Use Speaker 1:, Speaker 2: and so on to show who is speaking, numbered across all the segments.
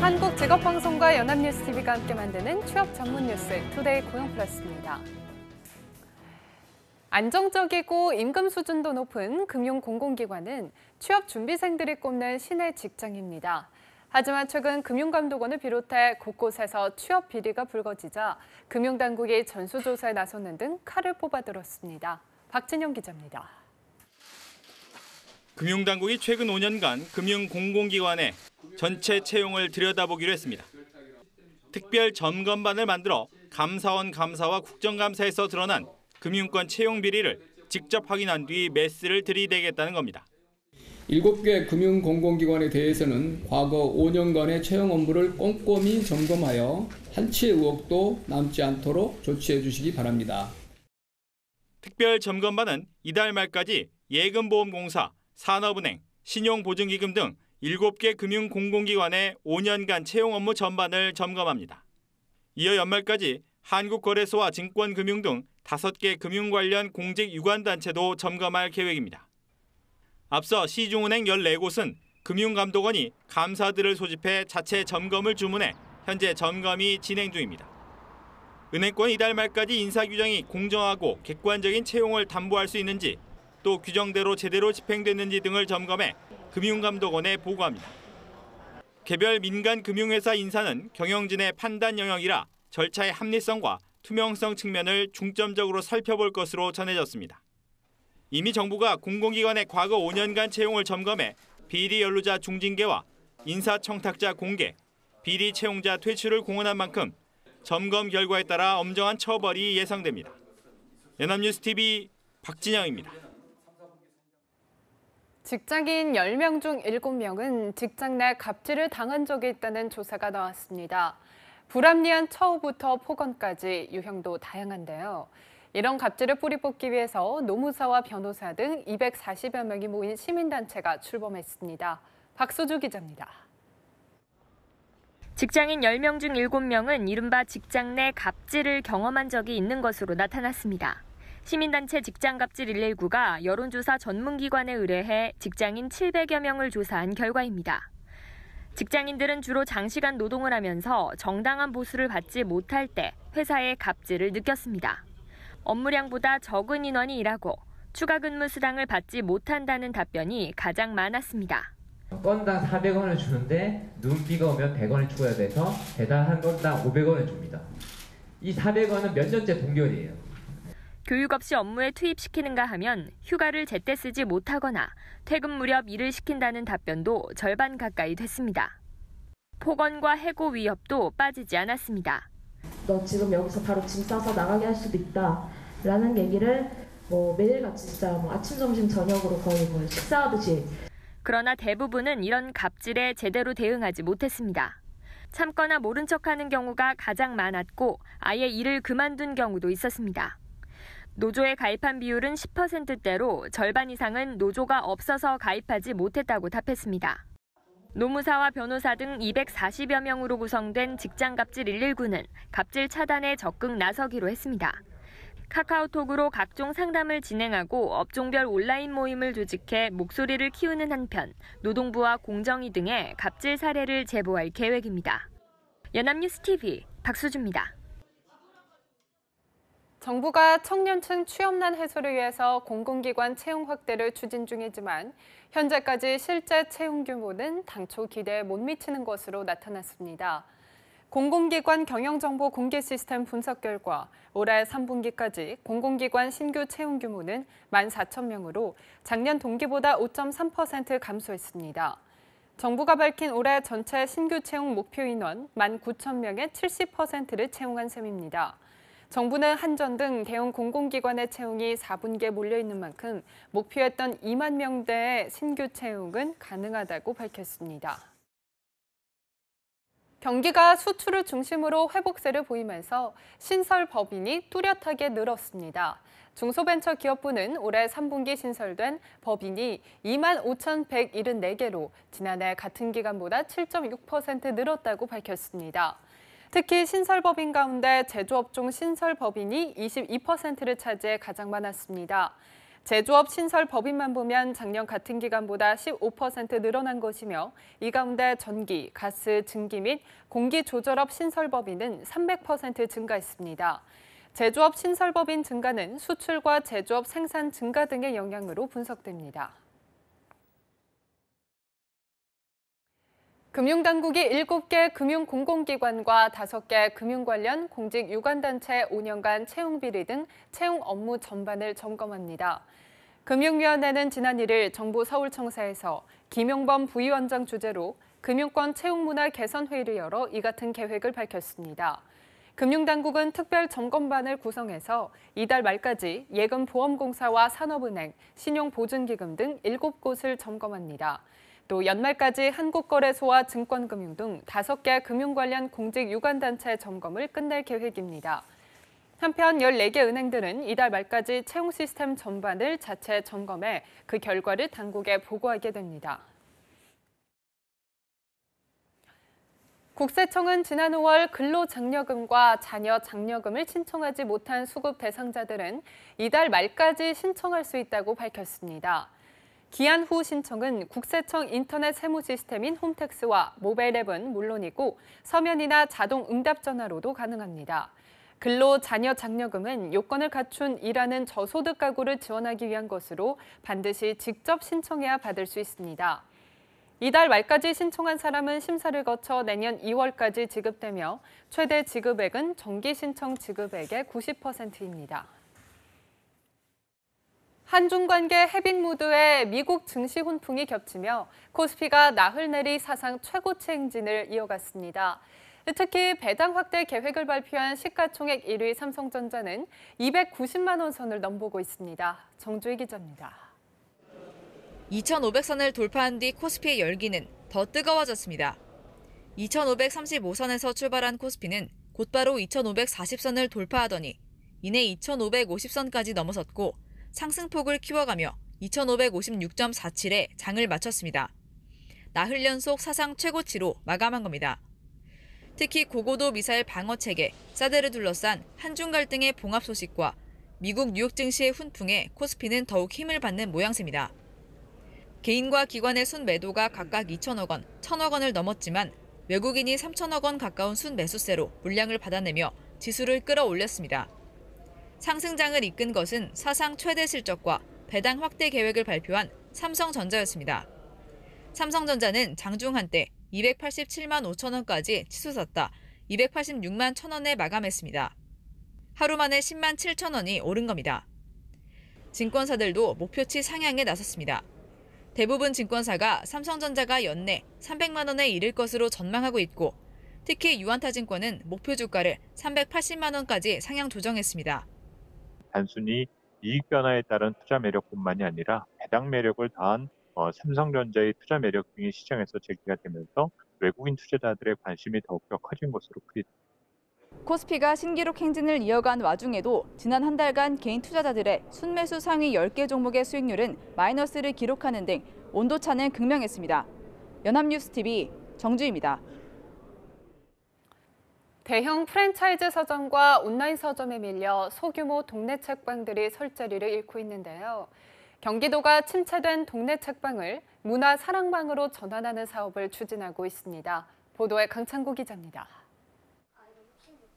Speaker 1: 한국직업방송과 연합뉴스TV가 함께 만드는 취업 전문 뉴스 투데이 고용플러스입니다. 안정적이고 임금 수준도 높은 금융공공기관은 취업 준비생들이 꼽는 신의 직장입니다. 하지만 최근 금융감독원을 비롯해 곳곳에서 취업 비리가 불거지자 금융당국이 전수조사에 나서는 등 칼을 뽑아들었습니다. 박진영 기자입니다.
Speaker 2: 금융당국이 최근 5년간 금융공공기관의 전체 채용을 들여다보기로 했습니다. 특별 점검반을 만들어 감사원 감사와 국정감사에서 드러난 금융권 채용 비리를 직접 확인한 뒤 메스를 들이대겠다는 겁니다.
Speaker 3: 7개 금융공공기관에 대해서는 과거 5년간의 채용 업무를 꼼꼼히 점검하여 한치의 의혹도 남지 않도록 조치해 주시기 바랍니다.
Speaker 2: 특별 점검반은 이달 말까지 예금보험공사, 산업은행, 신용보증기금 등 7개 금융공공기관의 5년간 채용 업무 전반을 점검합니다. 이어 연말까지 한국거래소와 증권금융 등 5개 금융 관련 공직 유관단체도 점검할 계획입니다. 앞서 시중은행 14곳은 금융감독원이 감사들을 소집해 자체 점검을 주문해 현재 점검이 진행 중입니다. 은행권 이달 말까지 인사규정이 공정하고 객관적인 채용을 담보할 수 있는지, 또 규정대로 제대로 집행됐는지 등을 점검해 금융감독원에 보고합니다. 개별 민간 금융회사 인사는 경영진의 판단 영역이라 절차의 합리성과 투명성 측면을 중점적으로 살펴볼 것으로 전해졌습니다. 이미 정부가 공공기관의 과거 5년간 채용을 점검해 비리 연루자 중징계와 인사청탁자 공개, 비리 채용자 퇴출을 공언한 만큼 점검 결과에 따라 엄정한 처벌이 예상됩니다. 연합뉴스TV 박진영입니다.
Speaker 1: 직장인 10명 중 7명은 직장 내 갑질을 당한 적이 있다는 조사가 나왔습니다. 불합리한 처우부터 폭언까지 유형도 다양한데요. 이런 갑질을 뿌리 뽑기 위해서 노무사와 변호사 등 240여 명이 모인 시민단체가 출범했습니다. 박수주 기자입니다.
Speaker 4: 직장인 10명 중 7명은 이른바 직장 내 갑질을 경험한 적이 있는 것으로 나타났습니다. 시민단체 직장갑질 119가 여론조사 전문기관에 의뢰해 직장인 700여 명을 조사한 결과입니다. 직장인들은 주로 장시간 노동을 하면서 정당한 보수를 받지 못할 때 회사의 갑질을 느꼈습니다. 업무량보다 적은 인원이 일하고 추가 근무 수당을 받지 못한다는 답변이 가장 많았습니다.
Speaker 5: 건당 400원을 주는데 눈비가 오면 100원이 추가가 돼서 배달 한 건당 500원을 줍니다. 이 400원은 몇 년째 동결이에요.
Speaker 4: 교육 없이 업무에 투입시키는가 하면 휴가를 제때 쓰지 못하거나 퇴근 무렵 일을 시킨다는 답변도 절반 가까이 됐습니다. 폭언과 해고 위협도 빠지지 않았습니다.
Speaker 6: 너 지금 여기서 바로 짐 싸서 나가게 할 수도 있다 라는 얘기를 매일같이 진짜 아침, 점심, 저녁으로 거의 식사하듯이.
Speaker 4: 그러나 대부분은 이런 갑질에 제대로 대응하지 못했습니다. 참거나 모른 척하는 경우가 가장 많았고 아예 일을 그만둔 경우도 있었습니다. 노조에 가입한 비율은 10%대로 절반 이상은 노조가 없어서 가입하지 못했다고 답했습니다. 노무사와 변호사 등 240여 명으로 구성된 직장갑질 119는 갑질 차단에 적극 나서기로 했습니다. 카카오톡으로 각종 상담을 진행하고 업종별 온라인 모임을 조직해 목소리를 키우는 한편 노동부와 공정위 등의 갑질 사례를 제보할 계획입니다. 연합뉴스TV 박수주입니다.
Speaker 1: 정부가 청년층 취업난 해소를 위해서 공공기관 채용 확대를 추진 중이지만 현재까지 실제 채용 규모는 당초 기대에 못 미치는 것으로 나타났습니다. 공공기관 경영정보 공개 시스템 분석 결과 올해 3분기까지 공공기관 신규 채용 규모는 14,000명으로 작년 동기보다 5.3% 감소했습니다. 정부가 밝힌 올해 전체 신규 채용 목표 인원 19,000명의 70%를 채용한 셈입니다. 정부는 한전 등 대형 공공기관의 채용이 4분기에 몰려있는 만큼 목표했던 2만 명대의 신규 채용은 가능하다고 밝혔습니다. 경기가 수출을 중심으로 회복세를 보이면서 신설 법인이 뚜렷하게 늘었습니다. 중소벤처기업부는 올해 3분기 신설된 법인이 25,174개로 지난해 같은 기간보다 7.6% 늘었다고 밝혔습니다. 특히 신설법인 가운데 제조업종 신설법인이 22%를 차지해 가장 많았습니다. 제조업 신설 법인만 보면 작년 같은 기간보다 15% 늘어난 것이며 이 가운데 전기, 가스, 증기 및 공기조절업 신설 법인은 300% 증가했습니다. 제조업 신설 법인 증가는 수출과 제조업 생산 증가 등의 영향으로 분석됩니다. 금융당국이 7개 금융공공기관과 5개 금융 관련 공직 유관단체 5년간 채용 비리 등 채용 업무 전반을 점검합니다. 금융위원회는 지난 1일 정부 서울청사에서 김용범 부위원장 주재로 금융권 채용 문화 개선 회의를 열어 이 같은 계획을 밝혔습니다. 금융당국은 특별 점검반을 구성해서 이달 말까지 예금보험공사와 산업은행, 신용보증기금 등 7곳을 점검합니다. 또 연말까지 한국거래소와 증권금융 등 5개 금융 관련 공직 유관단체 점검을 끝낼 계획입니다. 한편 14개 은행들은 이달 말까지 채용 시스템 전반을 자체 점검해 그 결과를 당국에 보고하게 됩니다. 국세청은 지난 5월 근로장려금과 자녀장려금을 신청하지 못한 수급 대상자들은 이달 말까지 신청할 수 있다고 밝혔습니다. 기한 후 신청은 국세청 인터넷 세무 시스템인 홈택스와 모바일 앱은 물론이고 서면이나 자동 응답 전화로도 가능합니다. 근로 자녀 장려금은 요건을 갖춘 일하는 저소득 가구를 지원하기 위한 것으로 반드시 직접 신청해야 받을 수 있습니다. 이달 말까지 신청한 사람은 심사를 거쳐 내년 2월까지 지급되며 최대 지급액은 정기 신청 지급액의 90%입니다. 한중 관계 해빙 무드에 미국 증시 훈풍이 겹치며 코스피가 나흘 내리 사상 최고치 행진을 이어갔습니다. 특히 배당 확대 계획을 발표한 시가총액 1위 삼성전자는 290만 원 선을 넘보고 있습니다. 정주희 기자입니다.
Speaker 7: 2,500선을 돌파한 뒤 코스피의 열기는 더 뜨거워졌습니다. 2,535선에서 출발한 코스피는 곧바로 2,540선을 돌파하더니 이내 2,550선까지 넘어섰고 상승폭을 키워가며 2,556.47에 장을 마쳤습니다. 나흘 연속 사상 최고치로 마감한 겁니다. 특히 고고도 미사일 방어체계, 사드를 둘러싼 한중 갈등의 봉합 소식과 미국 뉴욕 증시의 훈풍에 코스피는 더욱 힘을 받는 모양새입니다. 개인과 기관의 순매도가 각각 2천억 원, 1천억 원을 넘었지만 외국인이 3천억 원 가까운 순매수세로 물량을 받아내며 지수를 끌어올렸습니다. 상승장을 이끈 것은 사상 최대 실적과 배당 확대 계획을 발표한 삼성전자였습니다. 삼성전자는 장중 한때 287만 5천 원까지 치솟았다 286만 1천 원에 마감했습니다. 하루 만에 10만 7천 원이 오른 겁니다. 증권사들도 목표치 상향에 나섰습니다. 대부분 증권사가 삼성전자가 연내 300만 원에 이를 것으로 전망하고 있고 특히 유한타증권은 목표 주가를 380만 원까지 상향 조정했습니다.
Speaker 8: 단순히 이익 변화에 따른 투자 매력뿐만이 아니라 배당 매력을 더한 삼성전자의 투자 매력 등이 시장에서 제기가 되면서 외국인 투자자들의 관심이 더욱더 커진 것으로 크게
Speaker 9: 코스피가 신기록 행진을 이어간 와중에도 지난 한 달간 개인 투자자들의 순매수 상위 10개 종목의 수익률은 마이너스를 기록하는 등 온도차는 극명했습니다. 연합뉴스TV 정주희입니다.
Speaker 1: 대형 프랜차이즈 서점과 온라인 서점에 밀려 소규모 동네 책방들이 설 자리를 잃고 있는데요. 경기도가 침체된 동네 책방을 문화 사랑방으로 전환하는 사업을 추진하고 있습니다. 보도에 강창구 기자입니다.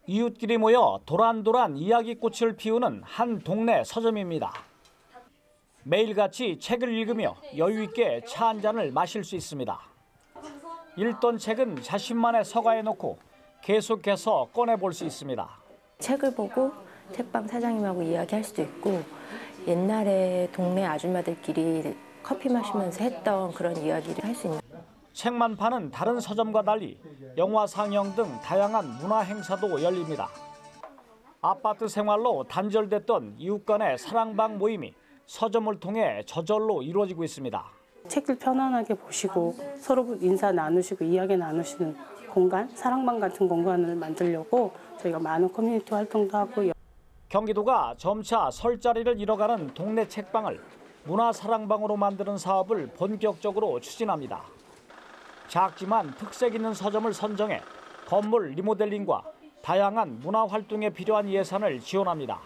Speaker 10: 이웃끼리 모여 도란도란 이야기꽃을 피우는 한 동네 서점입니다. 매일같이 책을 읽으며 여유 있게 차 한 잔을 마실 수 있습니다. 읽던 책은 자신만의 서가에 놓고 계속해서 꺼내볼 수 있습니다.
Speaker 11: 책을 보고 책방 사장님하고 이야기할 수도 있고 옛날에 동네 아줌마들끼리 커피 마시면서 했던 그런 이야기를 할 수 있는.
Speaker 10: 책만 파는 다른 서점과 달리 영화 상영 등 다양한 문화 행사도 열립니다. 아파트 생활로 단절됐던 이웃 간의 사랑방 모임이 서점을 통해 저절로 이루어지고 있습니다.
Speaker 12: 책을 편안하게 보시고 서로 인사 나누시고 이야기 나누시는 공간, 사랑방 같은 공간을 만들려고 저희가 많은 커뮤니티 활동도 하고요.
Speaker 10: 경기도가 점차 설 자리를 잃어가는 동네 책방을 문화 사랑방으로 만드는 사업을 본격적으로 추진합니다. 작지만 특색 있는 서점을 선정해 건물 리모델링과 다양한 문화 활동에 필요한 예산을 지원합니다.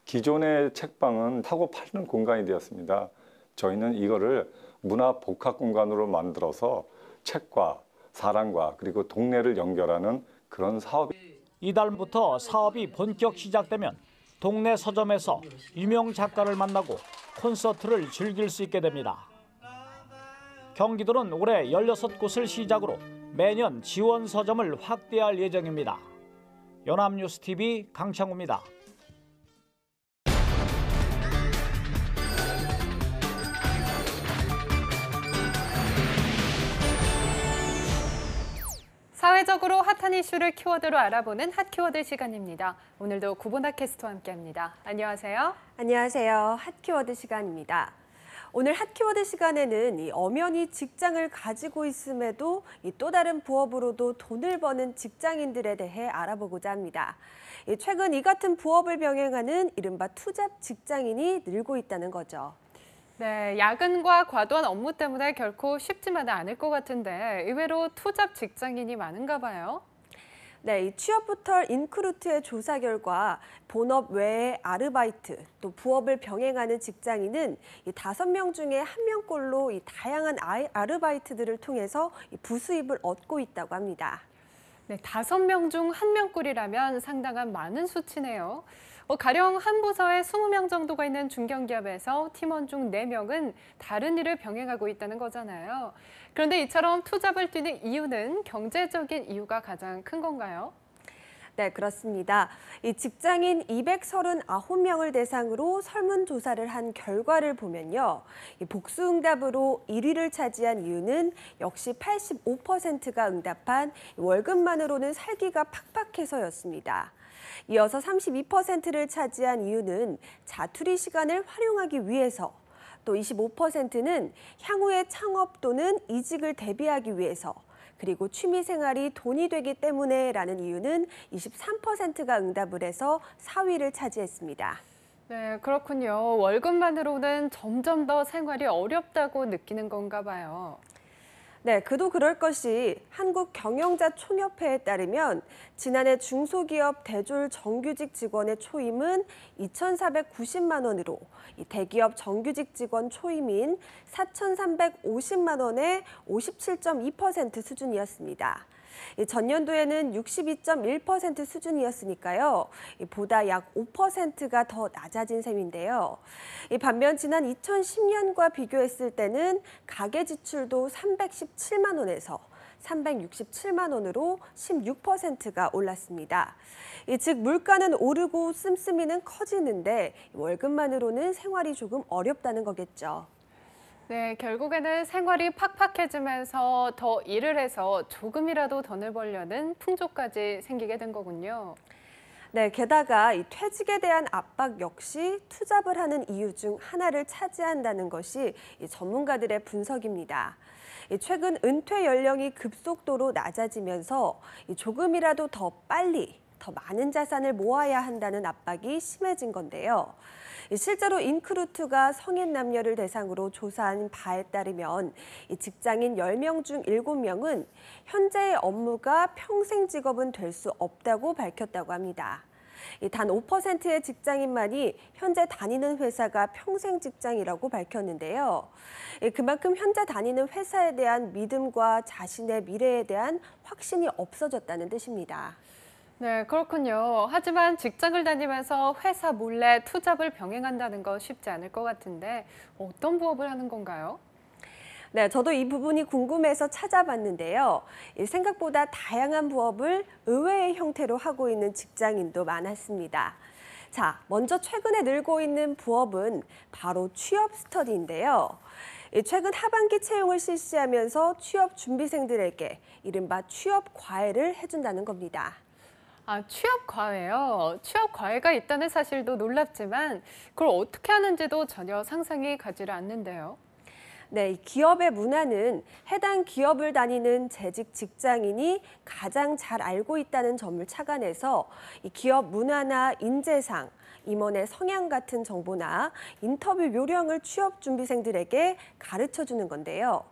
Speaker 13: 기존의 책방은 사고 파는 공간이 되었습니다. 저희는 이거를 문화 복합 공간으로 만들어서 책과 사람과 그리고 동네를 연결하는 그런 사업이
Speaker 10: 이달부터 사업이 본격 시작되면 동네 서점에서 유명 작가를 만나고 콘서트를 즐길 수 있게 됩니다. 경기도는 올해 16곳을 시작으로 매년 지원 서점을 확대할 예정입니다. 연합뉴스TV 강창우입니다.
Speaker 1: 사회적으로 핫한 이슈를 키워드로 알아보는 핫키워드 시간입니다. 오늘도 구본아 캐스터와 함께합니다. 안녕하세요.
Speaker 14: 안녕하세요. 핫키워드 시간입니다. 오늘 핫키워드 시간에는 엄연히 직장을 가지고 있음에도 또 다른 부업으로도 돈을 버는 직장인들에 대해 알아보고자 합니다. 최근 이 같은 부업을 병행하는 이른바 투잡 직장인이 늘고 있다는 거죠.
Speaker 1: 네, 야근과 과도한 업무 때문에 결코 쉽지만은 않을 것 같은데 의외로 투잡 직장인이 많은가 봐요.
Speaker 14: 네, 이 취업포털 인크루트의 조사 결과 본업 외에 아르바이트, 또 부업을 병행하는 직장인은 5명 중에 1명꼴로 이 다양한 아르바이트들을 통해서 부수입을 얻고 있다고 합니다.
Speaker 1: 네, 5명 중 1명꼴이라면 상당한 많은 수치네요. 가령 한 부서에 20명 정도가 있는 중견기업에서 팀원 중 4명은 다른 일을 병행하고 있다는 거잖아요. 그런데 이처럼 투잡을 뛰는 이유는 경제적인 이유가 가장 큰 건가요?
Speaker 14: 네, 그렇습니다. 이 직장인 239명을 대상으로 설문조사를 한 결과를 보면요. 이 복수응답으로 1위를 차지한 이유는 역시 85%가 응답한 월급만으로는 살기가 팍팍해서였습니다. 이어서 32%를 차지한 이유는 자투리 시간을 활용하기 위해서, 또 25%는 향후의 창업 또는 이직을 대비하기 위해서, 그리고 취미생활이 돈이 되기 때문에라는 이유는 23%가 응답을 해서 4위를 차지했습니다.
Speaker 1: 네, 그렇군요. 월급만으로는 점점 더 생활이 어렵다고 느끼는 건가 봐요.
Speaker 14: 네, 그도 그럴 것이 한국경영자총협회에 따르면 지난해 중소기업 대졸 정규직 직원의 초임은 2,490만 원으로 대기업 정규직 직원 초임인 4,350만 원의 57.2% 수준이었습니다. 전년도에는 62.1% 수준이었으니까요. 보다 약 5%가 더 낮아진 셈인데요. 반면 지난 2010년과 비교했을 때는 가계 지출도 317만 원에서 367만 원으로 16%가 올랐습니다. 즉 물가는 오르고 씀씀이는 커지는데 월급만으로는 생활이 조금 어렵다는 거겠죠.
Speaker 1: 네, 결국에는 생활이 팍팍해지면서 더 일을 해서 조금이라도 돈을 벌려는 풍조까지 생기게 된 거군요.
Speaker 14: 네, 게다가 이 퇴직에 대한 압박 역시 투잡을 하는 이유 중 하나를 차지한다는 것이 이 전문가들의 분석입니다. 최근 은퇴 연령이 급속도로 낮아지면서 조금이라도 더 빨리, 더 많은 자산을 모아야 한다는 압박이 심해진 건데요. 실제로 인크루트가 성인 남녀를 대상으로 조사한 바에 따르면 직장인 10명 중 7명은 현재의 업무가 평생 직업은 될 수 없다고 밝혔다고 합니다. 단 5%의 직장인만이 현재 다니는 회사가 평생 직장이라고 밝혔는데요. 그만큼 현재 다니는 회사에 대한 믿음과 자신의 미래에 대한 확신이 없어졌다는 뜻입니다.
Speaker 1: 네, 그렇군요. 하지만 직장을 다니면서 회사 몰래 투잡을 병행한다는 건 쉽지 않을 것 같은데 어떤 부업을 하는 건가요?
Speaker 14: 네, 저도 이 부분이 궁금해서 찾아봤는데요. 생각보다 다양한 부업을 의외의 형태로 하고 있는 직장인도 많았습니다. 자, 먼저 최근에 늘고 있는 부업은 바로 취업 스터디인데요. 최근 하반기 채용을 실시하면서 취업 준비생들에게 이른바 취업 과외를 해준다는 겁니다.
Speaker 1: 취업 과외요. 취업 과외가 있다는 사실도 놀랍지만 그걸 어떻게 하는지도 전혀 상상이 가지를 않는데요.
Speaker 14: 네, 기업의 문화는 해당 기업을 다니는 재직 직장인이 가장 잘 알고 있다는 점을 착안해서 이 기업 문화나 인재상, 임원의 성향 같은 정보나 인터뷰 요령을 취업준비생들에게 가르쳐주는 건데요.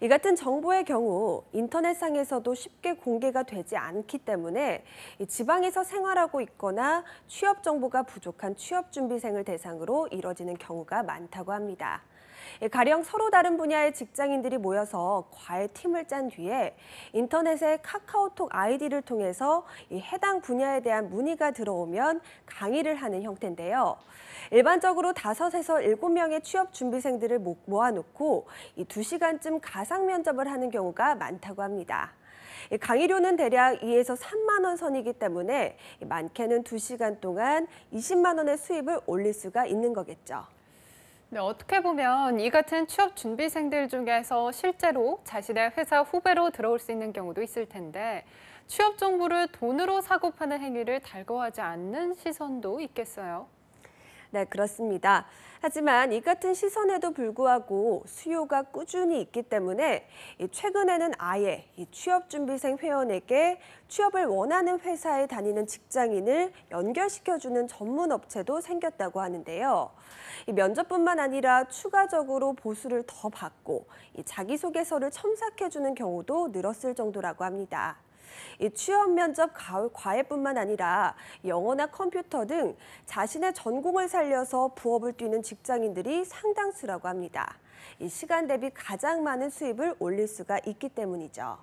Speaker 14: 이 같은 정보의 경우 인터넷상에서도 쉽게 공개가 되지 않기 때문에 지방에서 생활하고 있거나 취업 정보가 부족한 취업준비생을 대상으로 이뤄지는 경우가 많다고 합니다. 가령 서로 다른 분야의 직장인들이 모여서 과외 팀을 짠 뒤에 인터넷에 카카오톡 아이디를 통해서 해당 분야에 대한 문의가 들어오면 강의를 하는 형태인데요. 일반적으로 5에서 7명의 취업준비생들을 모아놓고 2시간쯤 가상 면접을 하는 경우가 많다고 합니다. 강의료는 대략 2에서 3만 원 선이기 때문에 많게는 2시간 동안 20만 원의 수입을 올릴 수가 있는 거겠죠.
Speaker 1: 네, 어떻게 보면 이 같은 취업 준비생들 중에서 실제로 자신의 회사 후배로 들어올 수 있는 경우도 있을 텐데 취업 정보를 돈으로 사고 파는 행위를 달궈하지 않는 시선도 있겠어요.
Speaker 14: 네, 그렇습니다. 하지만 이 같은 시선에도 불구하고 수요가 꾸준히 있기 때문에 최근에는 아예 취업준비생 회원에게 취업을 원하는 회사에 다니는 직장인을 연결시켜주는 전문 업체도 생겼다고 하는데요. 면접뿐만 아니라 추가적으로 보수를 더 받고 자기소개서를 첨삭해주는 경우도 늘었을 정도라고 합니다. 취업 면접 과외뿐만 아니라 영어나 컴퓨터 등 자신의 전공을 살려서 부업을 뛰는 직장인들이 상당수라고 합니다. 시간 대비 가장 많은 수입을 올릴 수가 있기 때문이죠.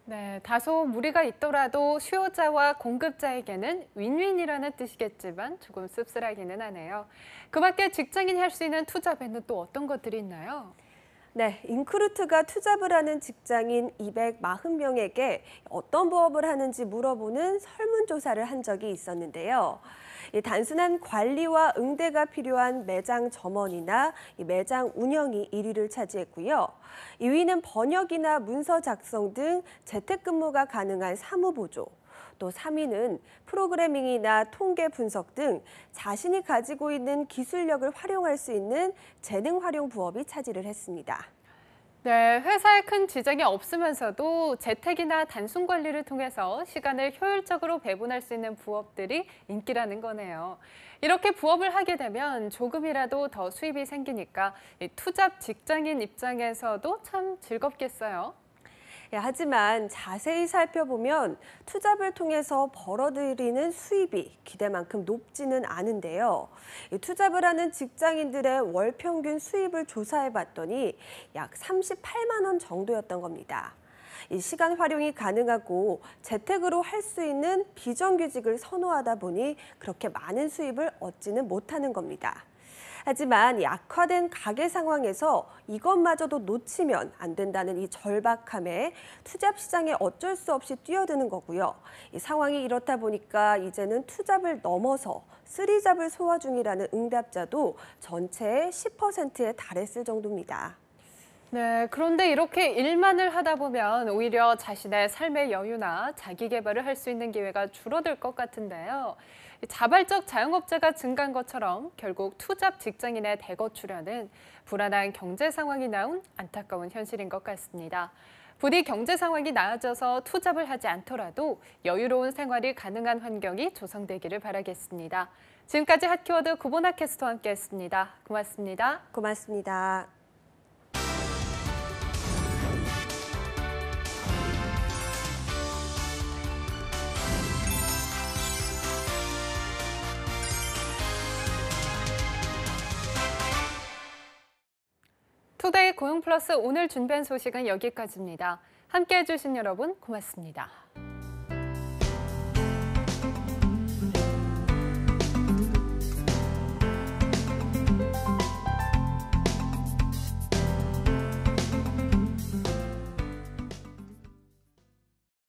Speaker 1: 네, 다소 무리가 있더라도 수요자와 공급자에게는 윈윈이라는 뜻이겠지만 조금 씁쓸하기는 하네요. 그 밖에 직장인이 할 수 있는 투잡에는 또 어떤 것들이 있나요?
Speaker 14: 네, 인크루트가 투잡을 하는 직장인 240명에게 어떤 부업을 하는지 물어보는 설문조사를 한 적이 있었는데요. 단순한 관리와 응대가 필요한 매장 점원이나 매장 운영이 1위를 차지했고요. 2위는 번역이나 문서 작성 등 재택근무가 가능한 사무보조, 또 3위는 프로그래밍이나 통계 분석 등 자신이 가지고 있는 기술력을 활용할 수 있는 재능 활용 부업이 차지를 했습니다.
Speaker 1: 네, 회사에 큰 지장이 없으면서도 재택이나 단순 관리를 통해서 시간을 효율적으로 배분할 수 있는 부업들이 인기라는 거네요. 이렇게 부업을 하게 되면 조금이라도 더 수입이 생기니까 투잡 직장인 입장에서도 참 즐겁겠어요.
Speaker 14: 하지만 자세히 살펴보면 투잡을 통해서 벌어들이는 수입이 기대만큼 높지는 않은데요. 투잡을 하는 직장인들의 월 평균 수입을 조사해봤더니 약 38만 원 정도였던 겁니다. 시간 활용이 가능하고 재택으로 할 수 있는 비정규직을 선호하다 보니 그렇게 많은 수입을 얻지는 못하는 겁니다. 하지만 악화된 가계 상황에서 이것마저도 놓치면 안 된다는 이 절박함에 투잡 시장에 어쩔 수 없이 뛰어드는 거고요. 이 상황이 이렇다 보니까 이제는 투잡을 넘어서 쓰리잡을 소화 중이라는 응답자도 전체의 10%에 달했을 정도입니다.
Speaker 1: 네, 그런데 이렇게 일만을 하다 보면 오히려 자신의 삶의 여유나 자기 개발을 할 수 있는 기회가 줄어들 것 같은데요. 자발적 자영업자가 증가한 것처럼 결국 투잡 직장인의 대거출현은 불안한 경제 상황이 나온 안타까운 현실인 것 같습니다. 부디 경제 상황이 나아져서 투잡을 하지 않더라도 여유로운 생활이 가능한 환경이 조성되기를 바라겠습니다. 지금까지 핫키워드 구본아 캐스터와 함께했습니다. 고맙습니다.
Speaker 14: 고맙습니다.
Speaker 1: 투데이 고용플러스 오늘 준비한 소식은 여기까지입니다. 함께해 주신 여러분 고맙습니다.